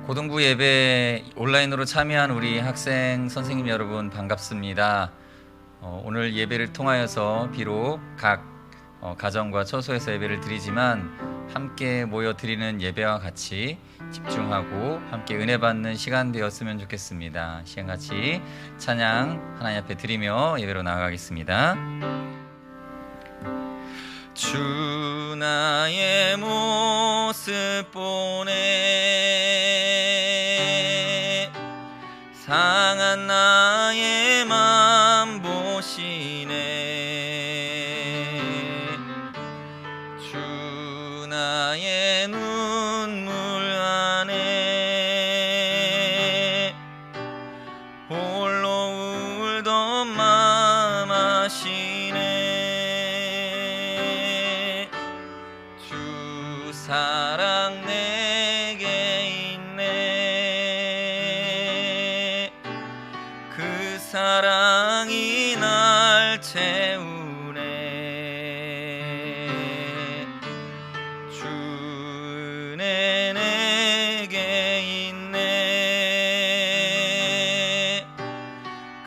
고등부 예배 온라인으로 참여한 우리 학생 선생님 여러분 반갑습니다. 오늘 예배를 통하여서 비록 각 가정과 처소에서 예배를 드리지만 함께 모여 드리는 예배와 같이 집중하고 함께 은혜 받는 시간 되었으면 좋겠습니다. 시간 같이 찬양 하나님 앞에 드리며 예배로 나아가겠습니다. 주 나의 모습 보네, 상한 나의 맘 보시네. 주 나의 눈물 안에 홀로 울던 맘 아시네. 사랑 내게 있네. 그 사랑이 날 채우네. 주 은혜 내게 있네.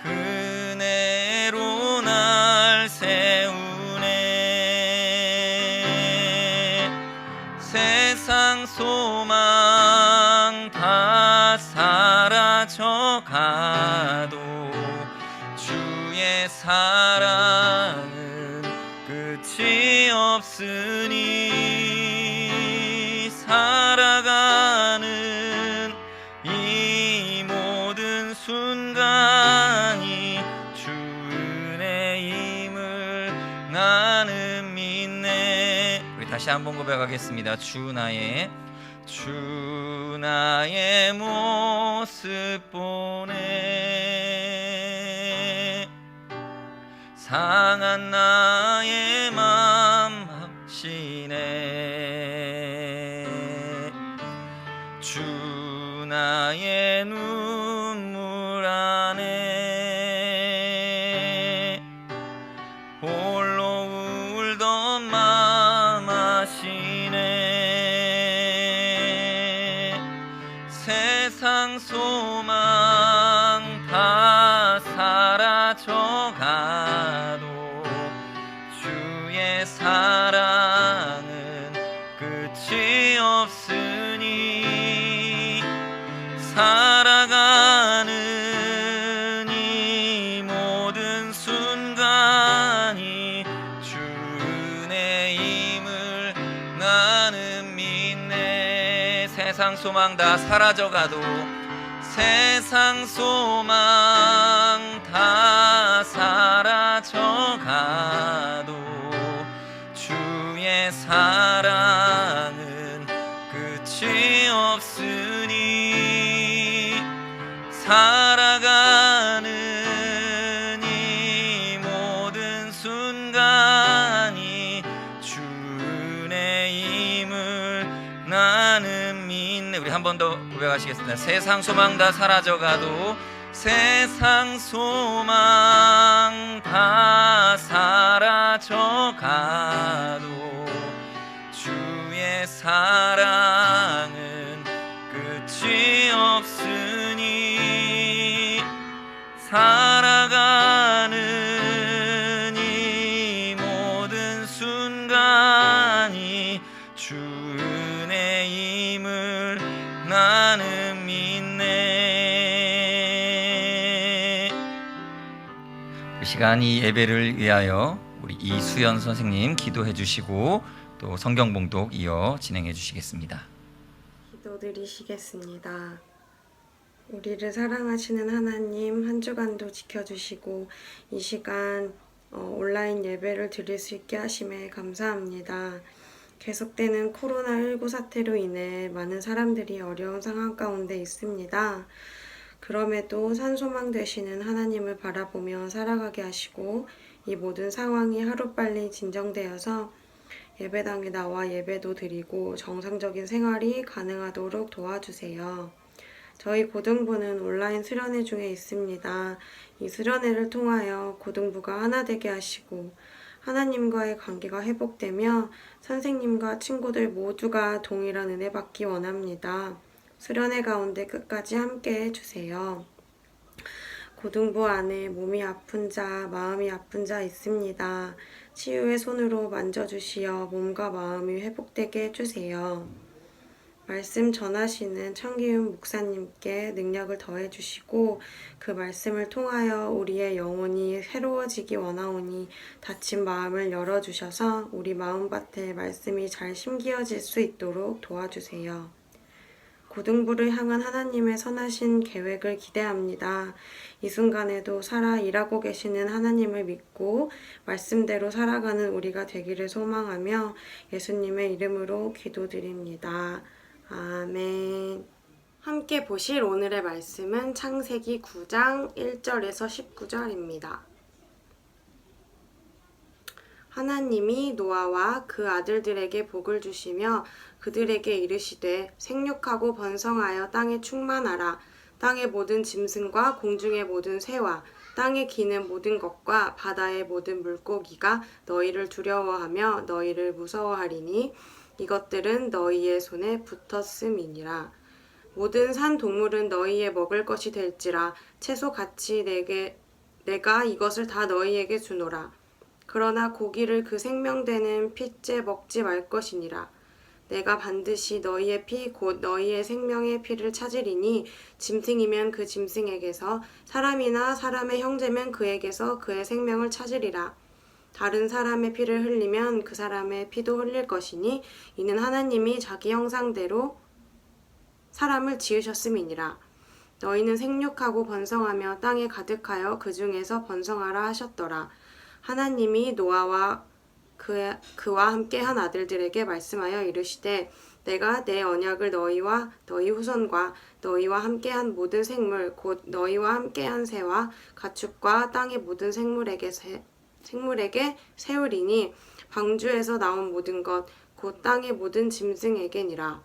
그 은혜로 날 세우네. 세상 소망 다 사라져가도 주의 사랑은 끝이 없으니, 살아가는 이 모든 순간이 주 은혜임을 나는 믿네. 우리 다시 한번 고백하겠습니다. 주 나의 모습 보네, 상한 나의 맘 합시네. 주 나의 눈물 안에 홀로 울던 맘 아시네. 세상 소망 다 사라져가도 주의 사랑은 끝이 없으니, 살아가는 이 모든 순간이 주 은혜임을 나는 믿네. 세상 소망 다 사라져가도, 세상 소망 다 사라져가도 주의 사랑은 끝이 없으니, 살아가는 이 모든 순간이 주 은혜임을 나는 믿네. 우리 한 번 더 고백하시겠습니다. 세상 소망 다 사라져가도, 세상 소망 다 사라져가도 주의 사랑은 끝이 없으니, 살아가는 이 모든 순간이 주 은혜임을 나는 믿네. 이 시간 이 예배를 위하여 우리 이수연 선생님 기도해 주시고 또 성경 봉독 이어 진행해 주시겠습니다. 기도드리시겠습니다. 우리를 사랑하시는 하나님, 한 주간도 지켜주시고 이 시간 온라인 예배를 드릴 수 있게 하심에 감사합니다. 계속되는 코로나19 사태로 인해 많은 사람들이 어려운 상황 가운데 있습니다. 그럼에도 산소망 되시는 하나님을 바라보며 살아가게 하시고, 이 모든 상황이 하루빨리 진정되어서 예배당에 나와 예배도 드리고 정상적인 생활이 가능하도록 도와주세요. 저희 고등부는 온라인 수련회 중에 있습니다. 이 수련회를 통하여 고등부가 하나 되게 하시고 하나님과의 관계가 회복되며 선생님과 친구들 모두가 동일한 은혜 받기 원합니다. 수련회 가운데 끝까지 함께 해주세요. 고등부 안에 몸이 아픈 자, 마음이 아픈 자 있습니다. 치유의 손으로 만져주시어 몸과 마음이 회복되게 해주세요. 말씀 전하시는 청기훈 목사님께 능력을 더해주시고 그 말씀을 통하여 우리의 영혼이 새로워지기 원하오니 닫힌 마음을 열어주셔서 우리 마음밭에 말씀이 잘 심기어질 수 있도록 도와주세요. 고등부를 향한 하나님의 선하신 계획을 기대합니다. 이 순간에도 살아 일하고 계시는 하나님을 믿고 말씀대로 살아가는 우리가 되기를 소망하며 예수님의 이름으로 기도드립니다. 아멘. 함께 보실 오늘의 말씀은 창세기 9장 1절에서 19절입니다. 하나님이 노아와 그 아들들에게 복을 주시며 그들에게 이르시되 생육하고 번성하여 땅에 충만하라. 땅의 모든 짐승과 공중의 모든 새와 땅에 기는 모든 것과 바다의 모든 물고기가 너희를 두려워하며 너희를 무서워하리니 이것들은 너희의 손에 붙었음이니라. 모든 산 동물은 너희의 먹을 것이 될지라. 채소 같이 내가 이것을 다 너희에게 주노라. 그러나 고기를 그 생명되는 핏째 먹지 말 것이니라. 내가 반드시 너희의 피 곧 너희의 생명의 피를 찾으리니 짐승이면 그 짐승에게서 사람이나 사람의 형제면 그에게서 그의 생명을 찾으리라. 다른 사람의 피를 흘리면 그 사람의 피도 흘릴 것이니 이는 하나님이 자기 형상대로 사람을 지으셨음이니라. 너희는 생육하고 번성하며 땅에 가득하여 그 중에서 번성하라 하셨더라. 하나님이 노아와 그와 함께한 아들들에게 말씀하여 이르시되 내가 내 언약을 너희와 너희 후손과 너희와 함께한 모든 생물 곧 너희와 함께한 새와 가축과 땅의 모든 생물에게 세우리니 방주에서 나온 모든 것 곧 땅의 모든 짐승에게니라.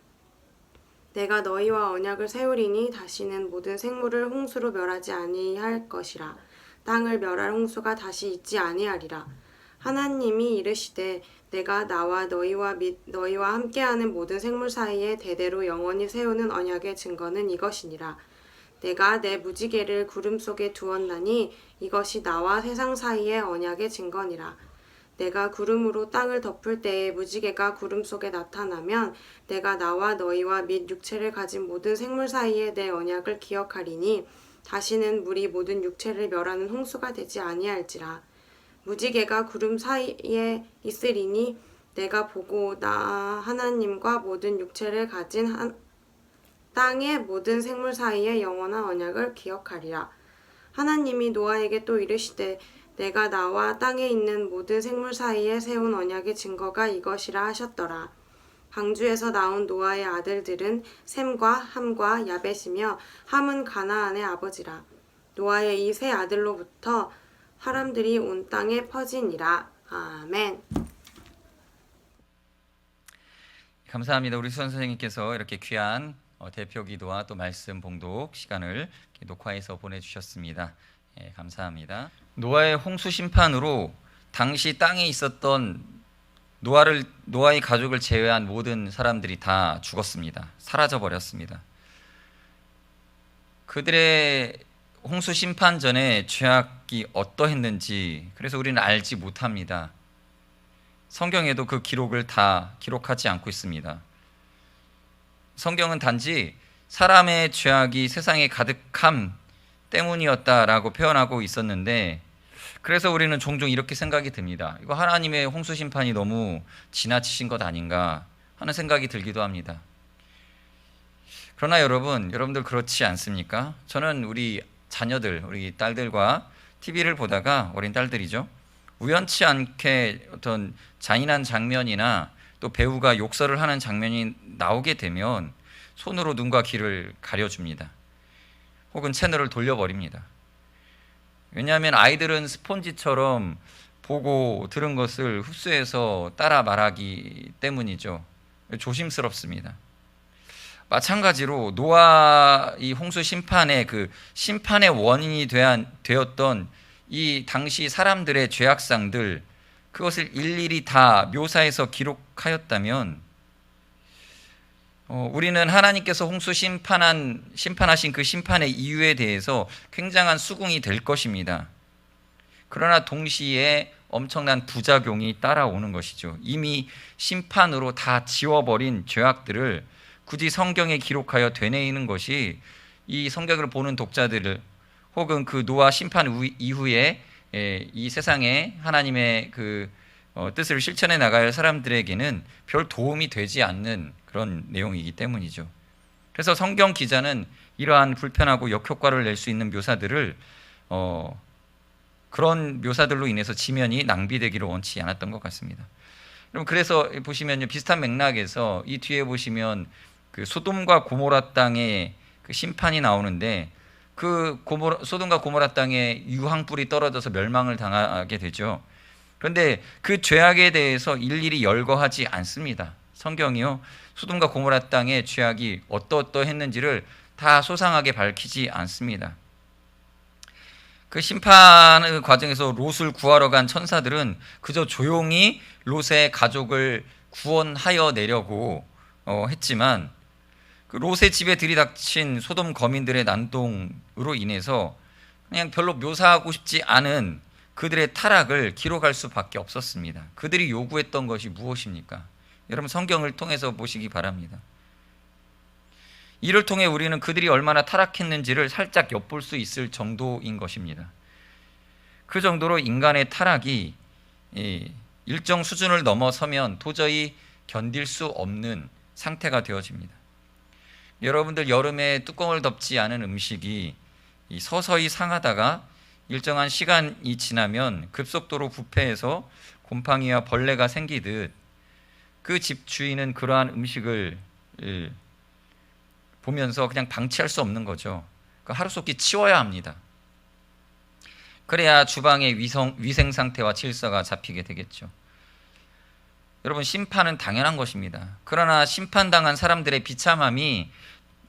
내가 너희와 언약을 세우리니 다시는 모든 생물을 홍수로 멸하지 아니할 것이라. 땅을 멸할 홍수가 다시 있지 아니하리라. 하나님이 이르시되 내가 나와 너희와 및 너희와 함께하는 모든 생물 사이에 대대로 영원히 세우는 언약의 증거는 이것이니라. 내가 내 무지개를 구름 속에 두었나니 이것이 나와 세상 사이의 언약의 증거니라. 내가 구름으로 땅을 덮을 때에 무지개가 구름 속에 나타나면 내가 나와 너희와 및 육체를 가진 모든 생물 사이에 내 언약을 기억하리니 다시는 물이 모든 육체를 멸하는 홍수가 되지 아니할지라. 무지개가 구름 사이에 있으리니 내가 보고 나 하나님과 모든 육체를 가진 땅의 모든 생물 사이의 영원한 언약을 기억하리라. 하나님이 노아에게 또 이르시되 내가 나와 땅에 있는 모든 생물 사이에 세운 언약의 증거가 이것이라 하셨더라. 방주에서 나온 노아의 아들들은 셈과 함과 야벳이며 함은 가나안의 아버지라. 노아의 이 세 아들로부터 사람들이 온 땅에 퍼지니라. 아멘. 감사합니다. 우리 수선 선생님께서 이렇게 귀한 대표 기도와 또 말씀 봉독 시간을 녹화해서 보내주셨습니다. 예, 감사합니다. 노아의 홍수 심판으로 당시 땅에 있었던 노아의 가족을 제외한 모든 사람들이 다 죽었습니다. 사라져 버렸습니다. 그들의 홍수 심판 전에 죄악이 어떠했는지 그래서 우리는 알지 못합니다. 성경에도 그 기록을 다 기록하지 않고 있습니다. 성경은 단지 사람의 죄악이 세상에 가득함 때문이었다라고 표현하고 있었는데 그래서 우리는 종종 이렇게 생각이 듭니다. 이거 하나님의 홍수 심판이 너무 지나치신 것 아닌가 하는 생각이 들기도 합니다. 그러나 여러분들 그렇지 않습니까? 저는 우리 자녀들, 우리 딸들과 TV를 보다가 어린 딸들이죠. 우연치 않게 어떤 잔인한 장면이나 또 배우가 욕설을 하는 장면이 나오게 되면 손으로 눈과 귀를 가려줍니다. 혹은 채널을 돌려버립니다. 왜냐하면 아이들은 스폰지처럼 보고 들은 것을 흡수해서 따라 말하기 때문이죠. 조심스럽습니다. 마찬가지로 노아 이 홍수 심판의 그 심판의 원인이 되었던 이 당시 사람들의 죄악상들 그것을 일일이 다 묘사해서 기록하였다면 우리는 하나님께서 홍수 심판하신 그 심판의 이유에 대해서 굉장한 수긍이 될 것입니다. 그러나 동시에 엄청난 부작용이 따라오는 것이죠. 이미 심판으로 다 지워버린 죄악들을 굳이 성경에 기록하여 되뇌이는 것이 이 성경을 보는 독자들을, 혹은 그 노아 심판 이후에 이 세상에 하나님의 그 뜻을 실천해 나갈 사람들에게는 별 도움이 되지 않는 그런 내용이기 때문이죠. 그래서 성경 기자는 이러한 불편하고 역효과를 낼 수 있는 묘사들을 그런 묘사들로 인해서 지면이 낭비되기를 원치 않았던 것 같습니다. 그럼 그래서 보시면요, 비슷한 맥락에서 이 뒤에 보시면 그 소돔과 고모라 땅의 그 심판이 나오는데, 그 소돔과 고모라 땅에 유황불이 떨어져서 멸망을 당하게 되죠. 그런데 그 죄악에 대해서 일일이 열거하지 않습니다. 성경이요, 소돔과 고모라 땅의 죄악이 어떠했는지를 다 소상하게 밝히지 않습니다. 그 심판 과정에서 롯을 구하러 간 천사들은 그저 조용히 롯의 가족을 구원하여 내려고 했지만, 그 롯의 집에 들이닥친 소돔 거민들의 난동으로 인해서 그냥 별로 묘사하고 싶지 않은 그들의 타락을 기록할 수밖에 없었습니다. 그들이 요구했던 것이 무엇입니까? 여러분, 성경을 통해서 보시기 바랍니다. 이를 통해 우리는 그들이 얼마나 타락했는지를 살짝 엿볼 수 있을 정도인 것입니다. 그 정도로 인간의 타락이 일정 수준을 넘어서면 도저히 견딜 수 없는 상태가 되어집니다. 여러분들, 여름에 뚜껑을 덮지 않은 음식이 서서히 상하다가 일정한 시간이 지나면 급속도로 부패해서 곰팡이와 벌레가 생기듯, 그 집 주인은 그러한 음식을 보면서 그냥 방치할 수 없는 거죠. 하루속히 치워야 합니다. 그래야 주방의 위생 상태와 질서가 잡히게 되겠죠. 여러분, 심판은 당연한 것입니다. 그러나 심판당한 사람들의 비참함이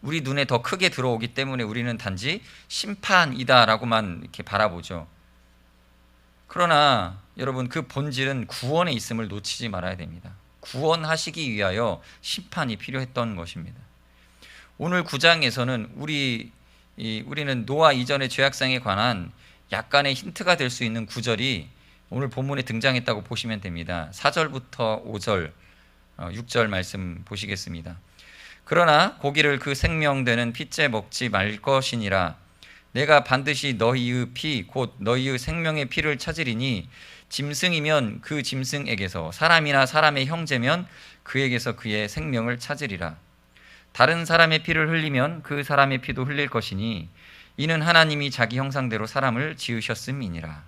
우리 눈에 더 크게 들어오기 때문에 우리는 단지 심판이다라고만 이렇게 바라보죠. 그러나 여러분, 그 본질은 구원에 있음을 놓치지 말아야 됩니다. 구원하시기 위하여 심판이 필요했던 것입니다. 오늘 9장에서는 우리는 노아 이전의 죄악상에 관한 약간의 힌트가 될 수 있는 구절이 오늘 본문에 등장했다고 보시면 됩니다. 4절부터 5절, 6절 말씀 보시겠습니다. 그러나 고기를 그 생명되는 피째 먹지 말 것이니라. 내가 반드시 너희의 피 곧 너희의 생명의 피를 찾으리니, 짐승이면 그 짐승에게서, 사람이나 사람의 형제면 그에게서 그의 생명을 찾으리라. 다른 사람의 피를 흘리면 그 사람의 피도 흘릴 것이니 이는 하나님이 자기 형상대로 사람을 지으셨음이니라.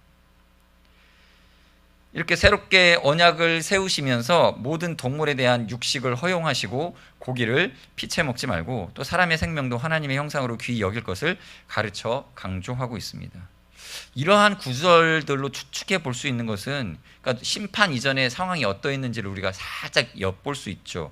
이렇게 새롭게 언약을 세우시면서 모든 동물에 대한 육식을 허용하시고 고기를 피채 먹지 말고 또 사람의 생명도 하나님의 형상으로 귀히 여길 것을 가르쳐 강조하고 있습니다. 이러한 구절들로 추측해 볼 수 있는 것은, 그러니까 심판 이전의 상황이 어떠했는지를 우리가 살짝 엿볼 수 있죠.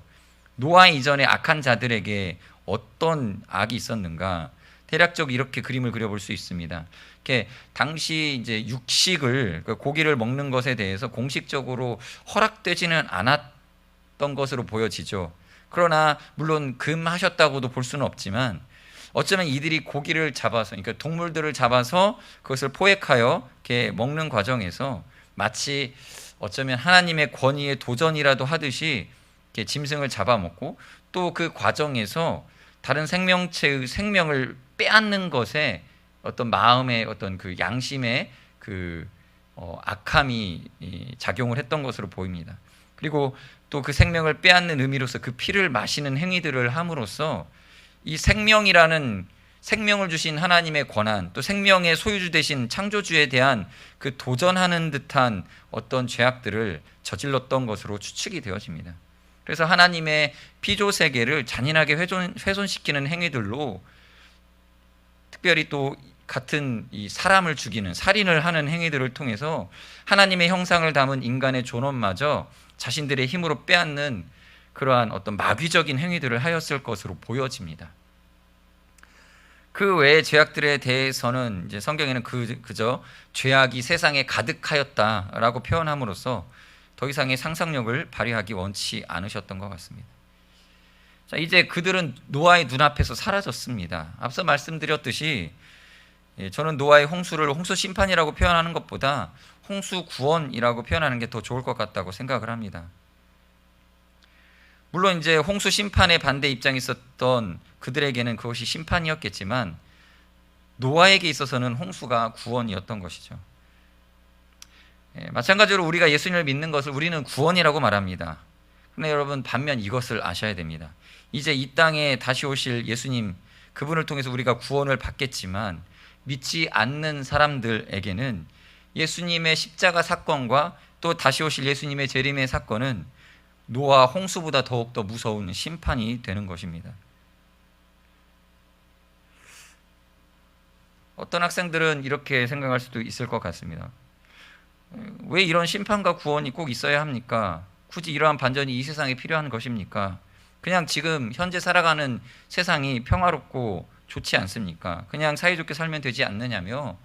노아 이전의 악한 자들에게 어떤 악이 있었는가, 대략적으로 이렇게 그림을 그려볼 수 있습니다. 이렇게 당시 이제 육식을, 고기를 먹는 것에 대해서 공식적으로 허락되지는 않았던 것으로 보여지죠. 그러나 물론 금하셨다고도 볼 수는 없지만, 어쩌면 이들이 고기를 잡아서, 그러니까 동물들을 잡아서 그것을 포획하여 이렇게 먹는 과정에서 마치 어쩌면 하나님의 권위에 도전이라도 하듯이 이렇게 짐승을 잡아먹고, 또 그 과정에서 다른 생명체의 생명을 빼앗는 것에 어떤 마음의 어떤 그 양심의 그 악함이 작용을 했던 것으로 보입니다. 그리고 또 그 생명을 빼앗는 의미로서 그 피를 마시는 행위들을 함으로써 이 생명이라는, 생명을 주신 하나님의 권한, 또 생명의 소유주 되신 창조주에 대한 그 도전하는 듯한 어떤 죄악들을 저질렀던 것으로 추측이 되어집니다. 그래서 하나님의 피조 세계를 잔인하게 훼손시키는 행위들로, 특별히 또 같은 이 사람을 죽이는, 살인을 하는 행위들을 통해서 하나님의 형상을 담은 인간의 존엄마저 자신들의 힘으로 빼앗는 그러한 어떤 마귀적인 행위들을 하였을 것으로 보여집니다. 그 외의 죄악들에 대해서는 이제 성경에는 그저 죄악이 세상에 가득하였다라고 표현함으로써 더 이상의 상상력을 발휘하기 원치 않으셨던 것 같습니다. 자, 이제 그들은 노아의 눈앞에서 사라졌습니다. 앞서 말씀드렸듯이 저는 노아의 홍수를 홍수 심판이라고 표현하는 것보다 홍수 구원이라고 표현하는 게 더 좋을 것 같다고 생각을 합니다. 물론 이제 홍수 심판에 반대 입장에 있었던 그들에게는 그것이 심판이었겠지만 노아에게 있어서는 홍수가 구원이었던 것이죠. 마찬가지로 우리가 예수님을 믿는 것을 우리는 구원이라고 말합니다. 그런데 여러분, 반면 이것을 아셔야 됩니다. 이제 이 땅에 다시 오실 예수님, 그분을 통해서 우리가 구원을 받겠지만 믿지 않는 사람들에게는 예수님의 십자가 사건과 또 다시 오실 예수님의 재림의 사건은 노아 홍수보다 더욱더 무서운 심판이 되는 것입니다. 어떤 학생들은 이렇게 생각할 수도 있을 것 같습니다. 왜 이런 심판과 구원이 꼭 있어야 합니까? 굳이 이러한 반전이 이 세상에 필요한 것입니까? 그냥 지금 현재 살아가는 세상이 평화롭고 좋지 않습니까? 그냥 사이좋게 살면 되지 않느냐며,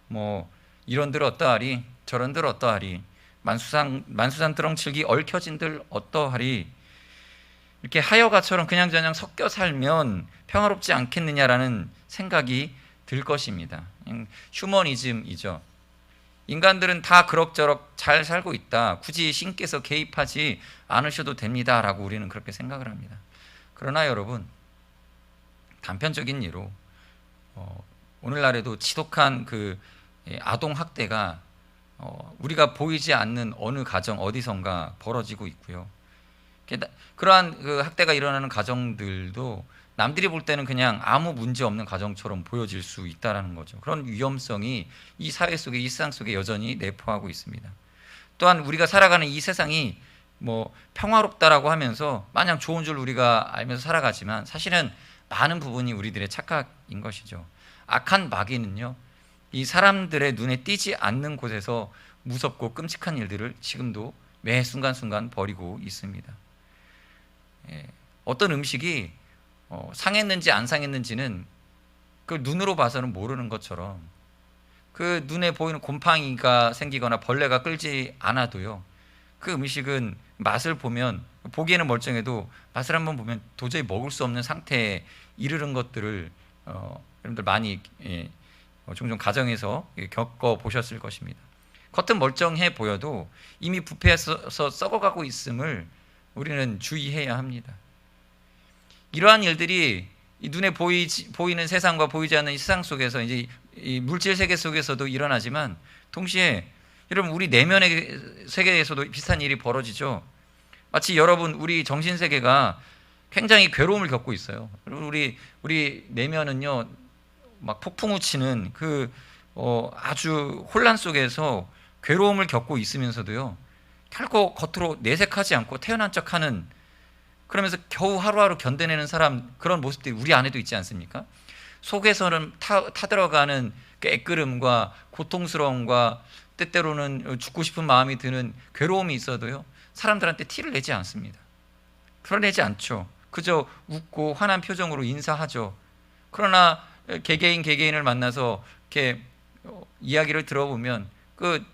뭐 이런들 어떠하리, 저런들 어떠하리, 만수산 드렁칠기 얽혀진들 어떠하리, 이렇게 하여가처럼 그냥저냥 섞여 살면 평화롭지 않겠느냐라는 생각이 들 것입니다. 휴머니즘이죠. 인간들은 다 그럭저럭 잘 살고 있다, 굳이 신께서 개입하지 않으셔도 됩니다 라고 우리는 그렇게 생각을 합니다. 그러나 여러분, 단편적인 예로 오늘날에도 지독한 그 아동 학대가 우리가 보이지 않는 어느 가정 어디선가 벌어지고 있고요. 그러한 그 학대가 일어나는 가정들도 남들이 볼 때는 그냥 아무 문제 없는 가정처럼 보여질 수 있다는 거죠. 그런 위험성이 이 사회 속에, 이 세상 속에 여전히 내포하고 있습니다. 또한 우리가 살아가는 이 세상이 뭐 평화롭다라고 하면서 마냥 좋은 줄 우리가 알면서 살아가지만 사실은 많은 부분이 우리들의 착각인 것이죠. 악한 마귀는요, 이 사람들의 눈에 띄지 않는 곳에서 무섭고 끔찍한 일들을 지금도 매 순간순간 벌이고 있습니다. 어떤 음식이 상했는지 안 상했는지는 그 눈으로 봐서는 모르는 것처럼, 그 눈에 보이는 곰팡이가 생기거나 벌레가 끌지 않아도요, 그 음식은 맛을 보면, 보기에는 멀쩡해도 맛을 한번 보면 도저히 먹을 수 없는 상태에 이르는 것들을 여러분들 많이 종종 가정에서 겪어 보셨을 것입니다. 겉은 멀쩡해 보여도 이미 부패해서 썩어가고 있음을 우리는 주의해야 합니다. 이러한 일들이 이 눈에 보이는 세상과 보이지 않는 이 세상 속에서, 이제 이 물질 세계 속에서도 일어나지만 동시에 여러분, 우리 내면의 세계에서도 비슷한 일이 벌어지죠. 마치 여러분, 우리 정신 세계가 굉장히 괴로움을 겪고 있어요. 우리 내면은요, 막 폭풍우 치는 그 아주 혼란 속에서 괴로움을 겪고 있으면서도요, 결코 겉으로 내색하지 않고 태연한 척하는, 그러면서 겨우 하루하루 견뎌내는 사람, 그런 모습들이 우리 안에도 있지 않습니까? 속에서는 타들어가는 그 애끓음과 고통스러움과 때때로는 죽고 싶은 마음이 드는 괴로움이 있어도요, 사람들한테 티를 내지 않습니다. 드러내지 않죠. 그저 웃고 환한 표정으로 인사하죠. 그러나 개개인을 만나서 이렇게 이야기를 들어보면 그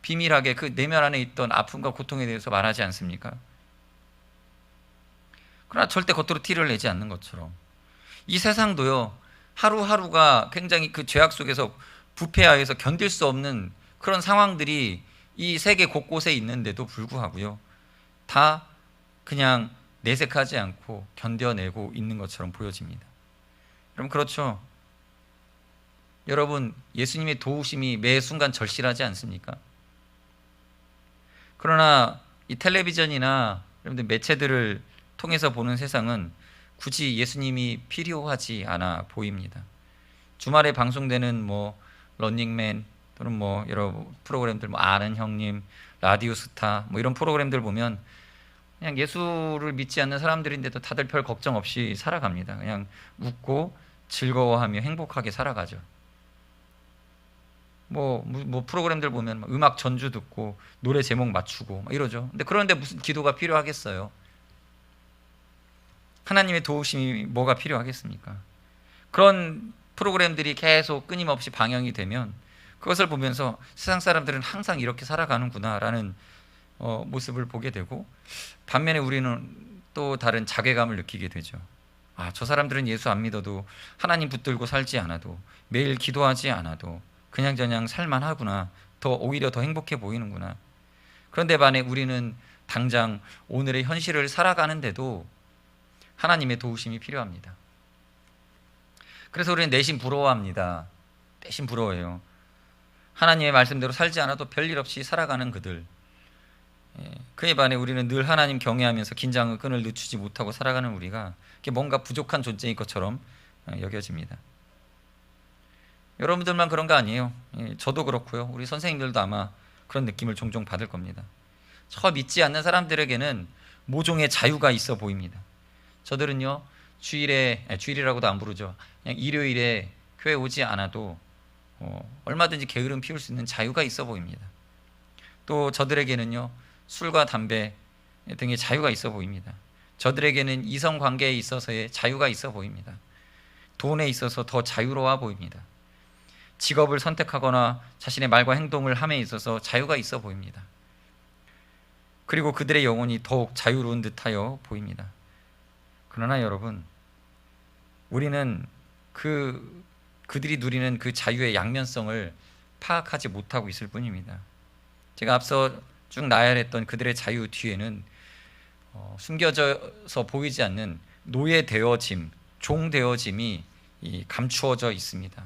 비밀하게 그 내면 안에 있던 아픔과 고통에 대해서 말하지 않습니까? 그러나 절대 겉으로 티를 내지 않는 것처럼 이 세상도요, 하루하루가 굉장히 그 죄악 속에서 부패하여서 견딜 수 없는 그런 상황들이 이 세계 곳곳에 있는데도 불구하고요, 다 그냥 내색하지 않고 견뎌내고 있는 것처럼 보여집니다. 여러분, 그렇죠? 여러분, 예수님의 도우심이 매 순간 절실하지 않습니까? 그러나 이 텔레비전이나 여러분들 매체들을 통해서 보는 세상은 굳이 예수님이 필요하지 않아 보입니다. 주말에 방송되는 뭐 런닝맨 또는 뭐 여러 프로그램들, 뭐 아는 형님, 라디오 스타, 뭐 이런 프로그램들 보면 그냥 예수를 믿지 않는 사람들인데도 다들 별 걱정 없이 살아갑니다. 그냥 웃고 즐거워하며 행복하게 살아가죠. 뭐 프로그램들 보면 음악 전주 듣고 노래 제목 맞추고 이러죠. 근데 그런데 무슨 기도가 필요하겠어요? 하나님의 도우심이 뭐가 필요하겠습니까? 그런 프로그램들이 계속 끊임없이 방영이 되면 그것을 보면서 세상 사람들은 항상 이렇게 살아가는구나라는 모습을 보게 되고, 반면에 우리는 또 다른 자괴감을 느끼게 되죠. 아, 저 사람들은 예수 안 믿어도 하나님 붙들고 살지 않아도 매일 기도하지 않아도 그냥저냥 살만하구나. 오히려 더 행복해 보이는구나. 그런데 반해 우리는 당장 오늘의 현실을 살아가는데도 하나님의 도우심이 필요합니다. 그래서 우리는 내심 부러워합니다. 내심 부러워해요. 하나님의 말씀대로 살지 않아도 별일 없이 살아가는 그들. 그에 반해 우리는 늘 하나님 경외하면서 긴장의 끈을 늦추지 못하고 살아가는 우리가 뭔가 부족한 존재인 것처럼 여겨집니다. 여러분들만 그런 거 아니에요. 저도 그렇고요. 우리 선생님들도 아마 그런 느낌을 종종 받을 겁니다. 저 믿지 않는 사람들에게는 모종의 자유가 있어 보입니다. 저들은요, 주일이라고도 안 부르죠. 그냥 일요일에 교회 오지 않아도 얼마든지 게으름 피울 수 있는 자유가 있어 보입니다. 또 저들에게는요, 술과 담배 등의 자유가 있어 보입니다. 저들에게는 이성 관계에 있어서의 자유가 있어 보입니다. 돈에 있어서 더 자유로워 보입니다. 직업을 선택하거나 자신의 말과 행동을 함에 있어서 자유가 있어 보입니다. 그리고 그들의 영혼이 더욱 자유로운 듯하여 보입니다. 그러나 여러분, 우리는 그들이 누리는 그 자유의 양면성을 파악하지 못하고 있을 뿐입니다. 제가 앞서 쭉 나열했던 그들의 자유 뒤에는 숨겨져서 보이지 않는 노예되어짐, 종되어짐이 감추어져 있습니다.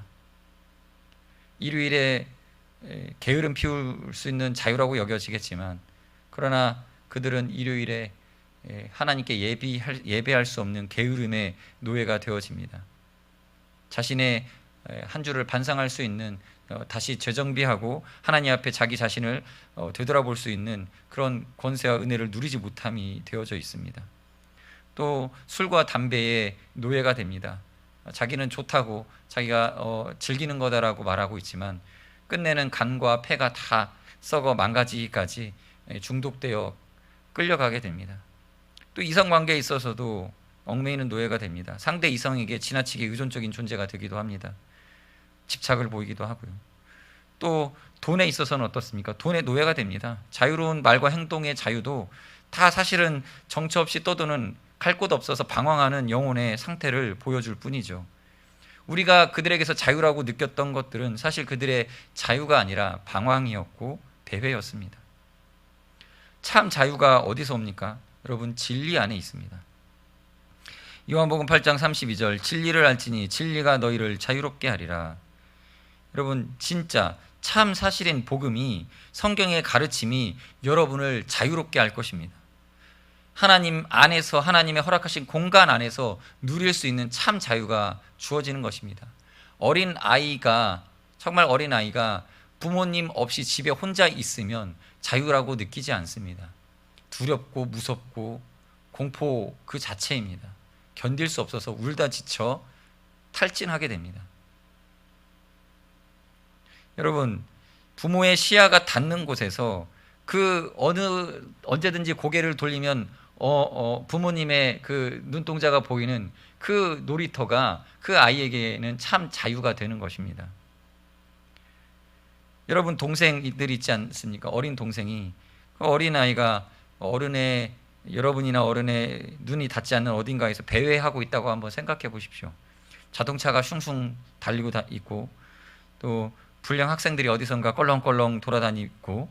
일요일에 게으름 피울 수 있는 자유라고 여겨지겠지만, 그러나 그들은 일요일에 하나님께 예배할 수 없는 게으름의 노예가 되어집니다. 자신의 한 주를 반성할 수 있는, 다시 재정비하고 하나님 앞에 자기 자신을 되돌아볼 수 있는 그런 권세와 은혜를 누리지 못함이 되어져 있습니다. 또 술과 담배의 노예가 됩니다. 자기는 좋다고 자기가 즐기는 거다라고 말하고 있지만 끝내는 간과 폐가 다 썩어 망가지기까지 중독되어 끌려가게 됩니다. 또 이성관계에 있어서도 얽매이는 노예가 됩니다. 상대 이성에게 지나치게 의존적인 존재가 되기도 합니다. 집착을 보이기도 하고요. 또 돈에 있어서는 어떻습니까? 돈의 노예가 됩니다. 자유로운 말과 행동의 자유도 다 사실은 정처 없이 떠도는, 갈 곳 없어서 방황하는 영혼의 상태를 보여줄 뿐이죠. 우리가 그들에게서 자유라고 느꼈던 것들은 사실 그들의 자유가 아니라 방황이었고 배회였습니다. 참 자유가 어디서 옵니까? 여러분, 진리 안에 있습니다. 요한복음 8장 32절, 진리를 알지니 진리가 너희를 자유롭게 하리라. 여러분, 진짜 참 사실인 복음이, 성경의 가르침이 여러분을 자유롭게 할 것입니다. 하나님 안에서, 하나님의 허락하신 공간 안에서 누릴 수 있는 참 자유가 주어지는 것입니다. 정말 어린 아이가 부모님 없이 집에 혼자 있으면 자유라고 느끼지 않습니다. 두렵고 무섭고 공포 그 자체입니다. 견딜 수 없어서 울다 지쳐 탈진하게 됩니다. 여러분, 부모의 시야가 닿는 곳에서 언제든지 고개를 돌리면 부모님의 그 눈동자가 보이는 그 놀이터가 그 아이에게는 참 자유가 되는 것입니다. 여러분, 동생들 있지 않습니까? 어린 동생이, 그 어린 아이가 여러분이나 어른의 눈이 닿지 않는 어딘가에서 배회하고 있다고 한번 생각해 보십시오. 자동차가 슝슝 달리고 있고, 또 불량 학생들이 어디선가 껄렁껄렁 돌아다니고,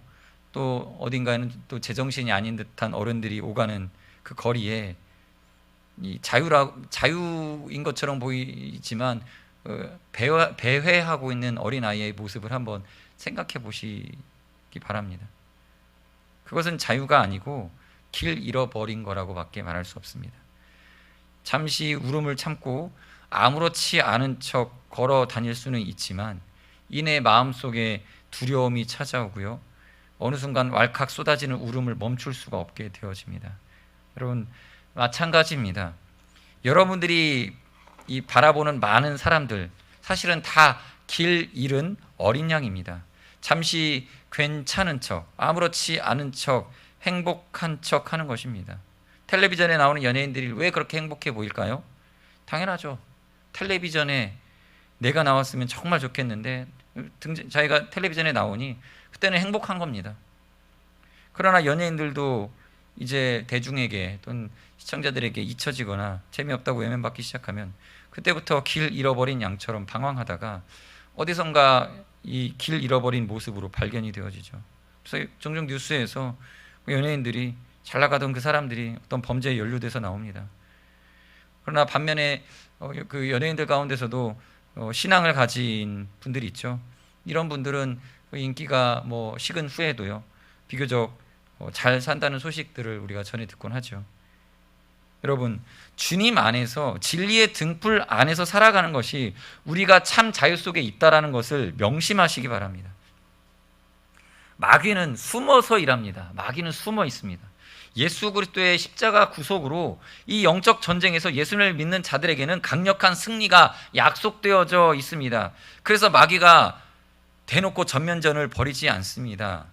또 어딘가에는 또 제정신이 아닌 듯한 어른들이 오가는 그 거리에 이 자유인 것처럼 보이지만 배회하고 있는 어린아이의 모습을 한번 생각해 보시기 바랍니다. 그것은 자유가 아니고 길 잃어버린 거라고 밖에 말할 수 없습니다. 잠시 울음을 참고 아무렇지 않은 척 걸어 다닐 수는 있지만 이내 마음속에 두려움이 찾아오고요, 어느 순간 왈칵 쏟아지는 울음을 멈출 수가 없게 되어집니다. 여러분, 마찬가지입니다. 여러분들이 이 바라보는 많은 사람들, 사실은 다 길 잃은 어린 양입니다. 잠시 괜찮은 척, 아무렇지 않은 척, 행복한 척 하는 것입니다. 텔레비전에 나오는 연예인들이 왜 그렇게 행복해 보일까요? 당연하죠. 텔레비전에 내가 나왔으면 정말 좋겠는데 자기가 텔레비전에 나오니 그때는 행복한 겁니다. 그러나 연예인들도 이제 대중에게 또는 시청자들에게 잊혀지거나 재미없다고 외면받기 시작하면 그때부터 길 잃어버린 양처럼 방황하다가 어디선가 이 길 잃어버린 모습으로 발견이 되어지죠. 그래서 종종 뉴스에서 연예인들이 잘 나가던 그 사람들이 어떤 범죄에 연루돼서 나옵니다. 그러나 반면에 그 연예인들 가운데서도 신앙을 가진 분들이 있죠. 이런 분들은 그 인기가 뭐 식은 후에도요 비교적 잘 산다는 소식들을 우리가 전해 듣곤 하죠. 여러분, 주님 안에서 진리의 등불 안에서 살아가는 것이 우리가 참 자유 속에 있다라는 것을 명심하시기 바랍니다. 마귀는 숨어서 일합니다. 마귀는 숨어 있습니다. 예수 그리스도의 십자가 구속으로 이 영적 전쟁에서 예수를 믿는 자들에게는 강력한 승리가 약속되어져 있습니다. 그래서 마귀가 대놓고 전면전을 벌이지 않습니다.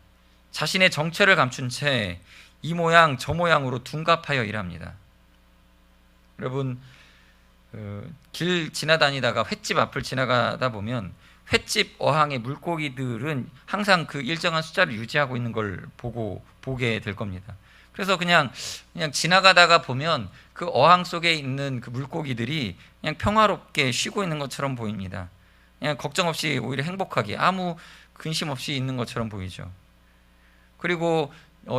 자신의 정체를 감춘 채 이 모양 저 모양으로 둔갑하여 일합니다. 여러분, 길 지나다니다가 횟집 앞을 지나가다 보면 횟집 어항의 물고기들은 항상 그 일정한 숫자를 유지하고 있는 걸 보게 될 겁니다. 그래서 그냥 지나가다가 보면 그 어항 속에 있는 그 물고기들이 그냥 평화롭게 쉬고 있는 것처럼 보입니다. 그냥 걱정 없이 오히려 행복하게 아무 근심 없이 있는 것처럼 보이죠. 그리고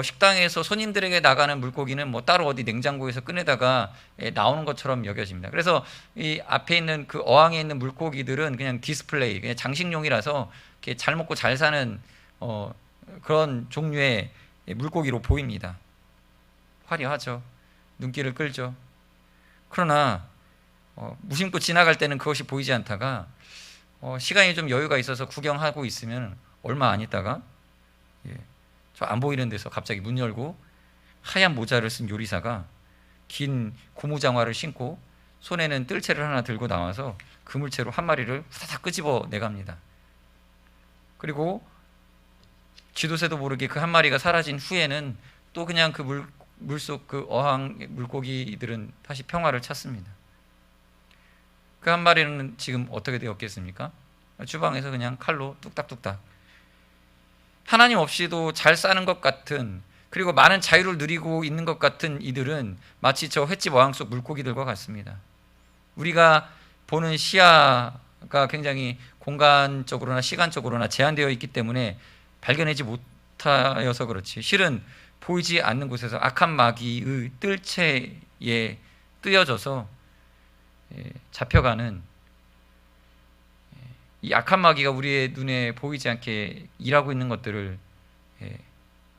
식당에서 손님들에게 나가는 물고기는 뭐 따로 어디 냉장고에서 꺼내다가 나오는 것처럼 여겨집니다. 그래서 이 앞에 있는 그 어항에 있는 물고기들은 그냥 디스플레이, 그냥 장식용이라서 이렇게 잘 먹고 잘 사는 그런 종류의 물고기로 보입니다. 화려하죠. 눈길을 끌죠. 그러나 무심코 지나갈 때는 그것이 보이지 않다가 시간이 좀 여유가 있어서 구경하고 있으면 얼마 안 있다가 저 안 보이는 데서 갑자기 문 열고 하얀 모자를 쓴 요리사가 긴 고무장화를 신고 손에는 뜰채를 하나 들고 나와서 그물채로 한 마리를 후다닥 끄집어 내갑니다. 그리고 쥐도새도 모르게 그 한 마리가 사라진 후에는 또 그냥 그 물속 그 어항 물고기들은 다시 평화를 찾습니다. 그 한 마리는 지금 어떻게 되었겠습니까? 주방에서 그냥 칼로 뚝딱뚝딱. 하나님 없이도 잘 사는 것 같은, 그리고 많은 자유를 누리고 있는 것 같은 이들은 마치 저 횟집 어항 속 물고기들과 같습니다. 우리가 보는 시야가 굉장히 공간적으로나 시간적으로나 제한되어 있기 때문에 발견하지 못하여서 그렇지, 실은 보이지 않는 곳에서 악한 마귀의 뜰채에 뜨여져서 잡혀가는 이 악한 마귀가 우리의 눈에 보이지 않게 일하고 있는 것들을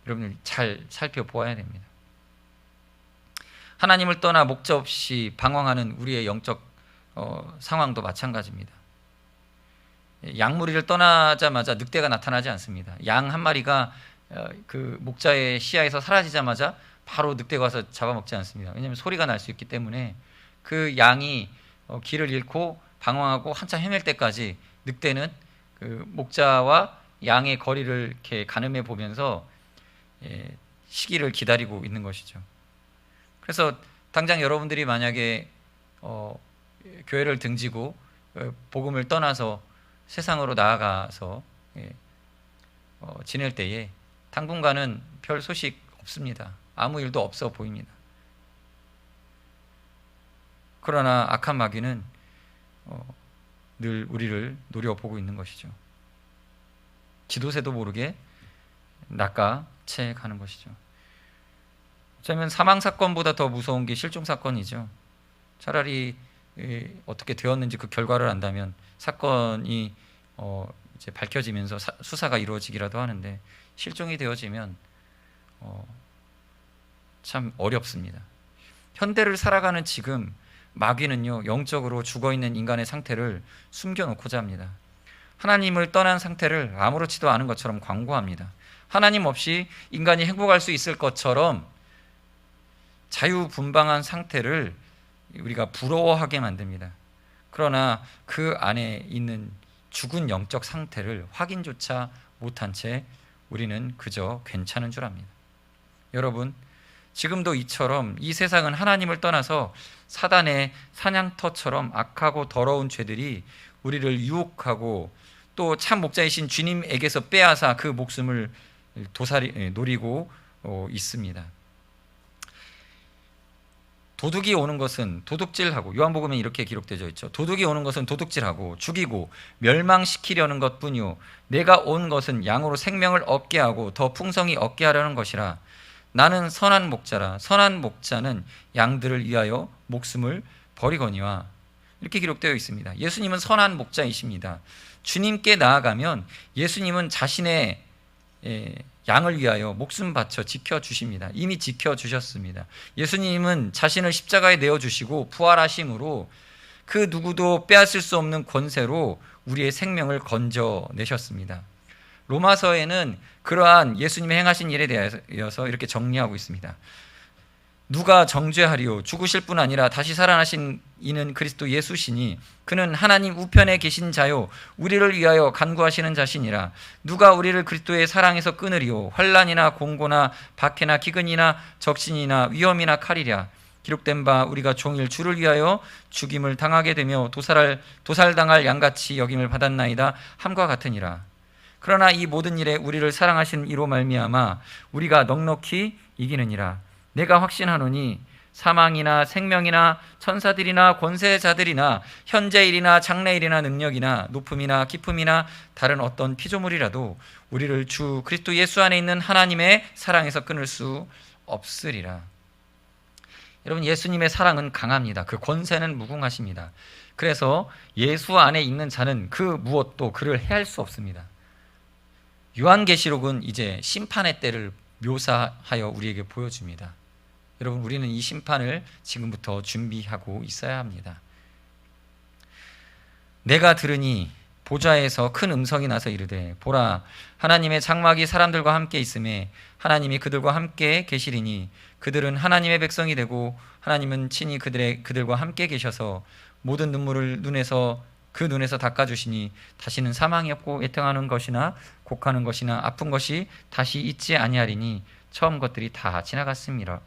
여러분들 잘 살펴보아야 됩니다. 하나님을 떠나 목적 없이 방황하는 우리의 영적 상황도 마찬가지입니다. 양무리를 떠나자마자 늑대가 나타나지 않습니다. 양 한 마리가 그 목자의 시야에서 사라지자마자 바로 늑대가 와서 잡아먹지 않습니다. 왜냐하면 소리가 날 수 있기 때문에 그 양이 길을 잃고 방황하고 한참 헤맬 때까지 늑대는 그 목자와 양의 거리를 이렇게 가늠해 보면서 시기를 기다리고 있는 것이죠. 그래서 당장 여러분들이 만약에 교회를 등지고 복음을 떠나서 세상으로 나아가서 지낼 때에 당분간은 별 소식 없습니다. 아무 일도 없어 보입니다. 그러나 악한 마귀는 늘 우리를 노려보고 있는 것이죠. 지도새도 모르게 낚아채 가는 것이죠. 어쩌면 사망사건보다 더 무서운 게 실종사건이죠. 차라리 어떻게 되었는지 그 결과를 안다면 사건이 이제 밝혀지면서 수사가 이루어지기라도 하는데, 실종이 되어지면 참 어렵습니다. 현대를 살아가는 지금 마귀는요, 영적으로 죽어있는 인간의 상태를 숨겨놓고자 합니다. 하나님을 떠난 상태를 아무렇지도 않은 것처럼 광고합니다. 하나님 없이 인간이 행복할 수 있을 것처럼 자유분방한 상태를 우리가 부러워하게 만듭니다. 그러나 그 안에 있는 죽은 영적 상태를 확인조차 못한 채 우리는 그저 괜찮은 줄 압니다. 여러분, 지금도 이처럼 이 세상은 하나님을 떠나서 사단의 사냥터처럼 악하고 더러운 죄들이 우리를 유혹하고 또 참 목자이신 주님에게서 빼앗아 그 목숨을 노리고 있습니다. 도둑이 오는 것은 도둑질하고, 요한복음에 이렇게 기록되어 있죠. 도둑이 오는 것은 도둑질하고 죽이고 멸망시키려는 것뿐이요 내가 온 것은 양으로 생명을 얻게 하고 더 풍성히 얻게 하려는 것이라. 나는 선한 목자라. 선한 목자는 양들을 위하여 목숨을 버리거니와. 이렇게 기록되어 있습니다. 예수님은 선한 목자이십니다. 주님께 나아가면 예수님은 자신의 양을 위하여 목숨 바쳐 지켜주십니다. 이미 지켜주셨습니다. 예수님은 자신을 십자가에 내어주시고 부활하심으로 그 누구도 빼앗을 수 없는 권세로 우리의 생명을 건져내셨습니다. 로마서에는 그러한 예수님의 행하신 일에 대해서 이렇게 정리하고 있습니다. 누가 정죄하리요? 죽으실 뿐 아니라 다시 살아나신 이는 그리스도 예수시니 그는 하나님 우편에 계신 자요 우리를 위하여 간구하시는 자시니라. 누가 우리를 그리스도의 사랑에서 끊으리요? 환난이나 공고나 박해나 기근이나 적신이나 위험이나 칼이랴. 기록된 바 우리가 종일 주를 위하여 죽임을 당하게 되며 도살당할 양같이 여김을 받았나이다 함과 같으니라. 그러나 이 모든 일에 우리를 사랑하신 이로 말미암아 우리가 넉넉히 이기느니라. 내가 확신하노니 사망이나 생명이나 천사들이나 권세자들이나 현재일이나 장래일이나 능력이나 높음이나 깊음이나 다른 어떤 피조물이라도 우리를 주 그리스도 예수 안에 있는 하나님의 사랑에서 끊을 수 없으리라. 여러분, 예수님의 사랑은 강합니다. 그 권세는 무궁하십니다. 그래서 예수 안에 있는 자는 그 무엇도 그를 해할 수 없습니다. 요한계시록은 이제 심판의 때를 묘사하여 우리에게 보여줍니다. 여러분, 우리는 이 심판을 지금부터 준비하고 있어야 합니다. 내가 들으니 보좌에서 큰 음성이 나서 이르되 보라, 하나님의 장막이 사람들과 함께 있음에 하나님이 그들과 함께 계시리니 그들은 하나님의 백성이 되고 하나님은 친히 그들과 함께 계셔서 모든 눈물을 그 눈에서 닦아주시니 다시는 사망이 없고 애통하는 것이나 곡하는 것이나 아픈 것이 다시 있지 아니하리니 처음 것들이 다 지나갔음이라.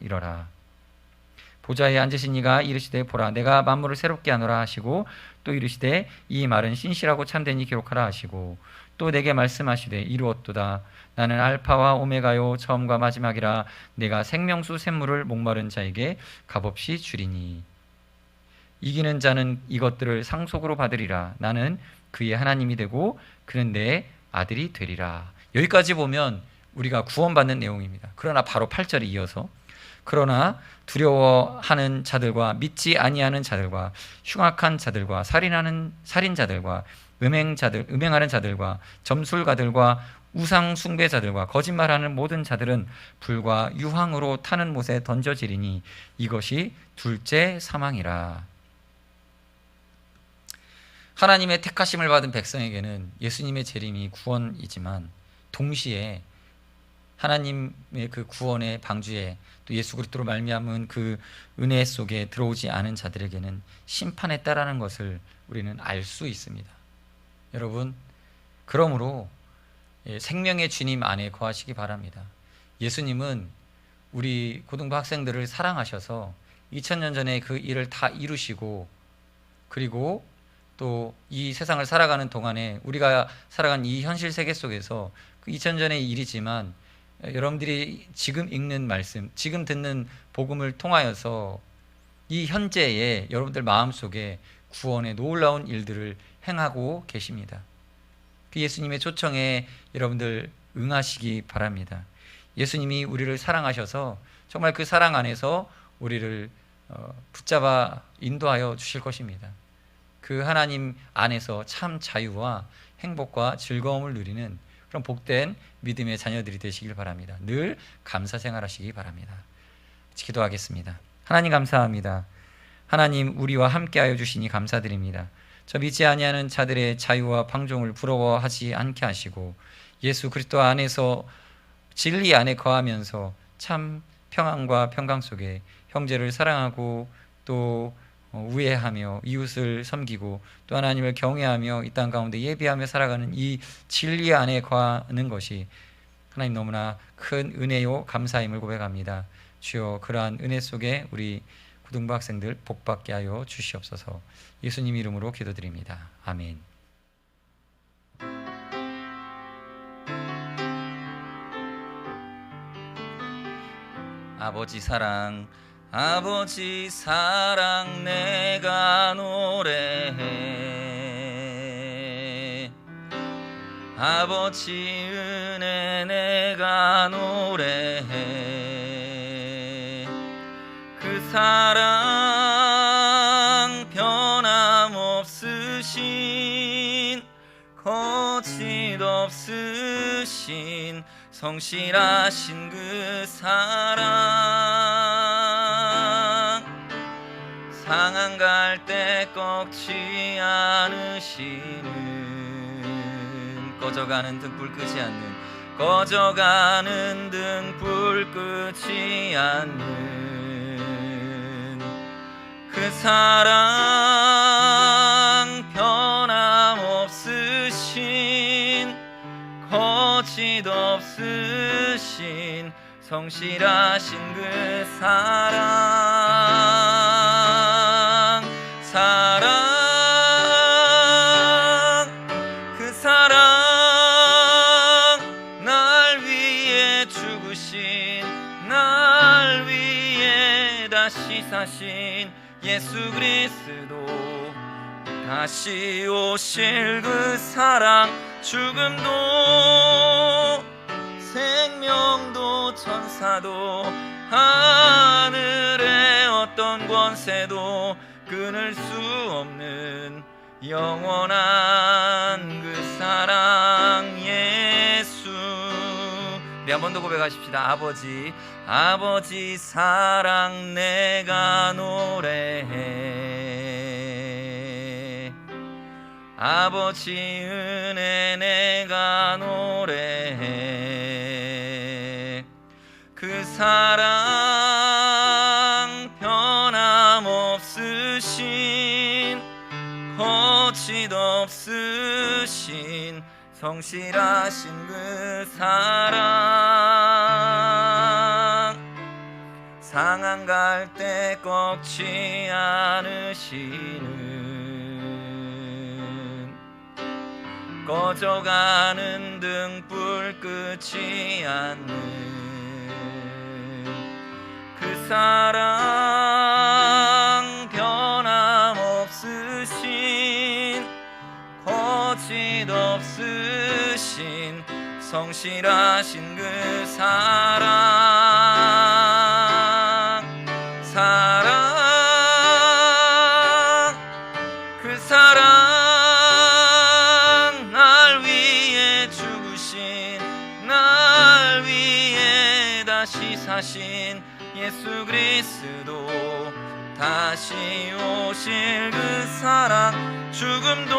보좌에 앉으신 이가 이르시되 보라, 내가 만물을 새롭게 하노라 하시고 또 이르시되 이 말은 신실하고 참되니 기록하라 하시고 또 내게 말씀하시되 이루었도다. 나는 알파와 오메가요 처음과 마지막이라. 내가 생명수 샘물을 목마른 자에게 값없이 주리니 이기는 자는 이것들을 상속으로 받으리라. 나는 그의 하나님이 되고 그는 내 아들이 되리라. 여기까지 보면 우리가 구원받는 내용입니다. 그러나 바로 8절에 이어서 그러나 두려워하는 자들과 믿지 아니하는 자들과 흉악한 자들과 살인자들과 음행하는 자들과 점술가들과 우상 숭배자들과 거짓말하는 모든 자들은 불과 유황으로 타는 못에 던져지리니 이것이 둘째 사망이라. 하나님의 택하심을 받은 백성에게는 예수님의 재림이 구원이지만 동시에 하나님의 그 구원의 방주에 또 예수 그리스도로 말미암은 그 은혜 속에 들어오지 않은 자들에게는 심판에 따르는 것을 우리는 알 수 있습니다. 여러분, 그러므로 생명의 주님 안에 거하시기 바랍니다. 예수님은 우리 고등부 학생들을 사랑하셔서 2000년 전에 그 일을 다 이루시고 그리고 또 이 세상을 살아가는 동안에 우리가 살아간 이 현실 세계 속에서 그 2000년 전의 일이지만 여러분들이 지금 읽는 말씀, 지금 듣는 복음을 통하여서 이 현재의 여러분들 마음속에 구원의 놀라운 일들을 행하고 계십니다. 그 예수님의 초청에 여러분들 응하시기 바랍니다. 예수님이 우리를 사랑하셔서 정말 그 사랑 안에서 우리를 붙잡아 인도하여 주실 것입니다. 그 하나님 안에서 참 자유와 행복과 즐거움을 누리는 그런 복된 믿음의 자녀들이 되시길 바랍니다. 늘 감사 생활하시기 바랍니다. 기도하겠습니다. 하나님 감사합니다. 하나님, 우리와 함께하여 주시니 감사드립니다. 저 믿지 아니하는 자들의 자유와 방종을 부러워하지 않게 하시고 예수 그리스도 안에서 진리 안에 거하면서 참 평안과 평강 속에 형제를 사랑하고 또 우애하며 이웃을 섬기고 또 하나님을 경외하며 이 땅 가운데 예비하며 살아가는 이 진리 안에 거하는 것이 하나님 너무나 큰 은혜요 감사임을 고백합니다. 주여, 그러한 은혜 속에 우리 고등부 학생들 복받게 하여 주시옵소서. 예수님 이름으로 기도드립니다. 아멘. 아버지 사랑, 아버지 사랑 내가 노래해. 아버지 은혜 내가 노래해. 그 사랑 변함없으신 거짓없으신 성실하신 그 사랑 상한 갈 때 꺾지 않으시는 꺼져가는 등불 끄지 않는 꺼져가는 등불 끄지 않는 그 사랑 변함없으신 거짓없으신 성실하신 그 사랑 그 사랑 날 위해 죽으신 날 위해 다시 사신 예수 그리스도 다시 오실 그 사랑 죽음도 생명도 천사도 하늘의 어떤 권세도 끊을 수 없는 영원한 그 사랑 예수. 우리 한 번 더 고백하십시다. 아버지 사랑 내가 노래해. 아버지 은혜 내가 노래해. 그 사랑 변함없으신 거짓없으신 성실하신 그 사랑 상한 갈 때 꺾지 않으시는 꺼져가는 등불 끄지 않는 그 사랑 변함없으신 거짓없으신 성실하신 그 그 사랑 날 위해 죽으신 날 위해 다시 사신 예수 그리스도 다시 오실 그 사랑 죽음도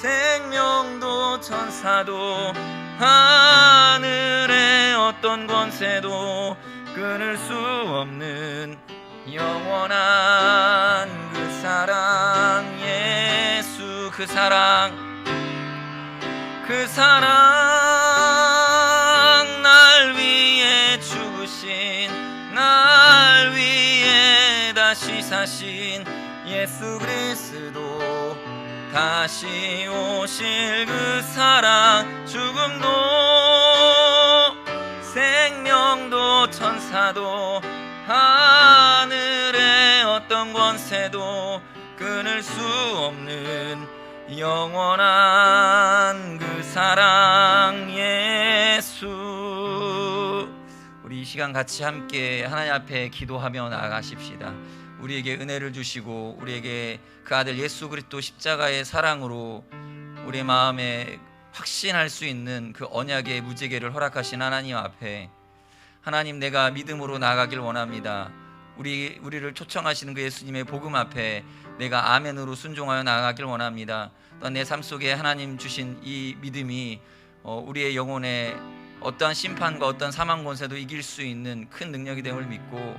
생명도 천사도 하늘의 어떤 권세도 끊을 수 없는 영원한 그 사랑 예수. 그 사랑 날 위해 죽으신 날 위해 다시 사신 예수 그리스도 다시 오실 그 사랑 죽음도 생명도 천사도 하늘의 어떤 권세도 끊을 수 없는 영원한 그 사랑 예수. 우리 이 시간 같이 함께 하나님 앞에 기도하며 나아가십시다. 우리에게 은혜를 주시고 우리에게 그 아들 예수 그리스도 십자가의 사랑으로 우리의 마음에 확신할 수 있는 그 언약의 무지개를 허락하신 하나님 앞에 하나님, 내가 믿음으로 나아가길 원합니다. 우리를 초청하시는 그 예수님의 복음 앞에 내가 아멘으로 순종하여 나아가길 원합니다. 또한 내 삶 속에 하나님 주신 이 믿음이 우리의 영혼에 어떠한 심판과 어떤 사망 권세도 이길 수 있는 큰 능력이 됨을 믿고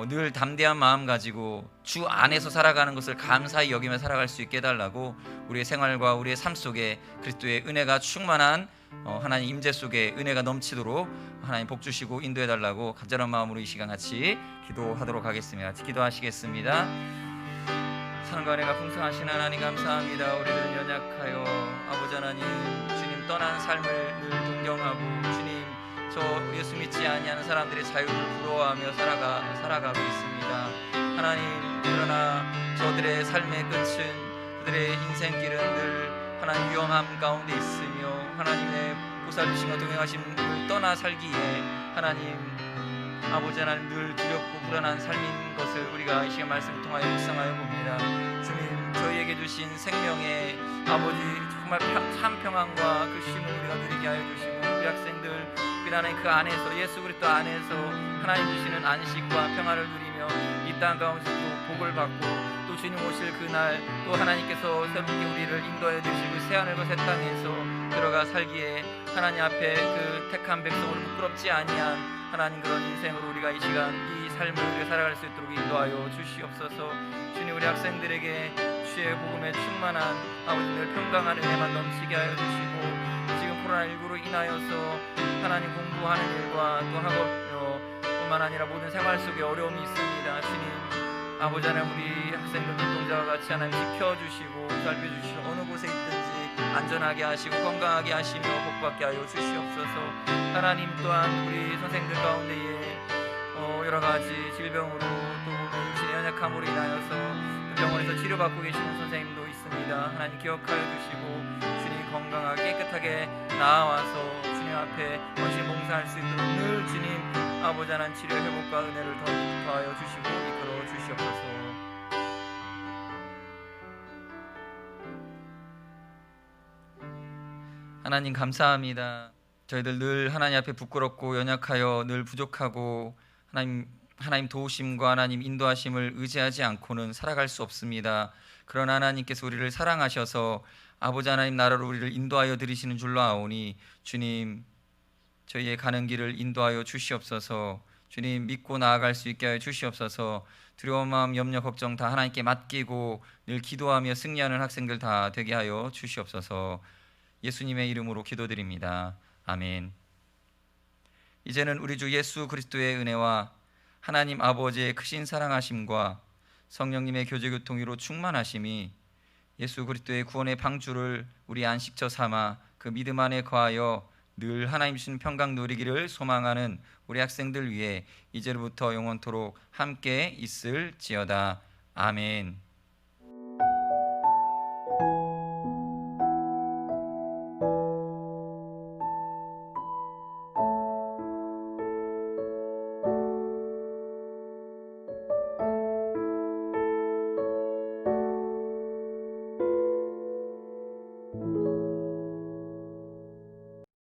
늘 담대한 마음 가지고 주 안에서 살아가는 것을 감사히 여기며 살아갈 수 있게 해달라고 우리의 생활과 우리의 삶 속에 그리스도의 은혜가 충만한 하나님 임재 속에 은혜가 넘치도록 하나님 복 주시고 인도해 달라고 간절한 마음으로 이 시간 같이 기도하도록 하겠습니다. 같이 기도하시겠습니다. 사랑과 은혜가 풍성하신 하나님 감사합니다. 우리들은 연약하여 아버지 하나님, 주님 떠난 삶을 늘 동경하고 주님 저 예수 믿지 아니하는 사람들의 자유를 부러워하며 살아가고 있습니다. 하나님, 그러나 저들의 삶의 끝은, 그들의 인생길은 늘 하나님 위험함 가운데 있으며 하나님의 보살피심과 동행하심을 떠나 살기에 하나님 아버지 하나님 늘 두렵고 불안한 삶인 것을 우리가 이 시간 말씀을 통하여 묵상하여 봅니다. 주님, 저희에게 주신 생명의 아버지 정말 참 평안과 그 쉼을 우리가 누리게 하여 주시고, 우리 학생들 하나님 그 안에서, 예수 그리스도 안에서 하나님 주시는 안식과 평안을 누리며 이 땅 가운데서 복을 받고, 또 주님 오실 그날 또 하나님께서 새롭게 우리를 인도하여 주시고 새하늘과 새 땅에서 들어가 살기에 하나님 앞에 그 택한 백성으로 부끄럽지 아니한 하나님 그런 인생으로 우리가 이 시간 이 삶을 우리가 살아갈 수 있도록 인도하여 주시옵소서. 주님, 우리 학생들에게 주의 복음에 충만한 아버지들 평강한 은혜만 넘치게 하여 주시고, 지금 코로나19로 인하여서 하나님 공부하는 일과 또 학업뿐만 아니라 모든 생활 속에 어려움이 있습니다. 주님 아버지 하나님, 우리 학생들 눈동자와 같이 하나님 지켜주시고 살펴주시고 어느 곳에 있든지 안전하게 하시고 건강하게 하시며 복받게 하여 주시옵소서. 하나님 또한 우리 선생들 가운데에 여러 가지 질병으로 또 육신의 연약함으로 인하여서 병원에서 치료받고 계시는 선생님도 있습니다. 하나님 기억하여 주시고 주님 건강하게 깨끗하게 나아와서 주님 앞에 헌신 봉사할 수 있도록 늘 주님 아버지 하나님 치료 회복과 은혜를 더 더하여 주시고 이끌어 주시옵소서. 하나님 감사합니다. 저희들 늘 하나님 앞에 부끄럽고 연약하여 늘 부족하고 하나님 도우심과 하나님 인도하심을 의지하지 않고는 살아갈 수 없습니다. 그러나 하나님께서 우리를 사랑하셔서 아버지 하나님 나라로 우리를 인도하여 들이시는 줄로 아오니 주님 저희의 가는 길을 인도하여 주시옵소서. 주님 믿고 나아갈 수 있게 하여 주시옵소서. 두려운 마음 염려 걱정 다 하나님께 맡기고 늘 기도하며 승리하는 학생들 다 되게 하여 주시옵소서. 예수님의 이름으로 기도드립니다. 아멘. 이제는 우리 주 예수 그리스도의 은혜와 하나님 아버지의 크신 사랑하심과 성령님의 교제교통으로 충만하심이 예수 그리스도의 구원의 방주를 우리 안식처 삼아 그 믿음 안에 거하여 늘 하나님 주신 평강 누리기를 소망하는 우리 학생들 위해 이제로부터 영원토록 함께 있을지어다. 아멘.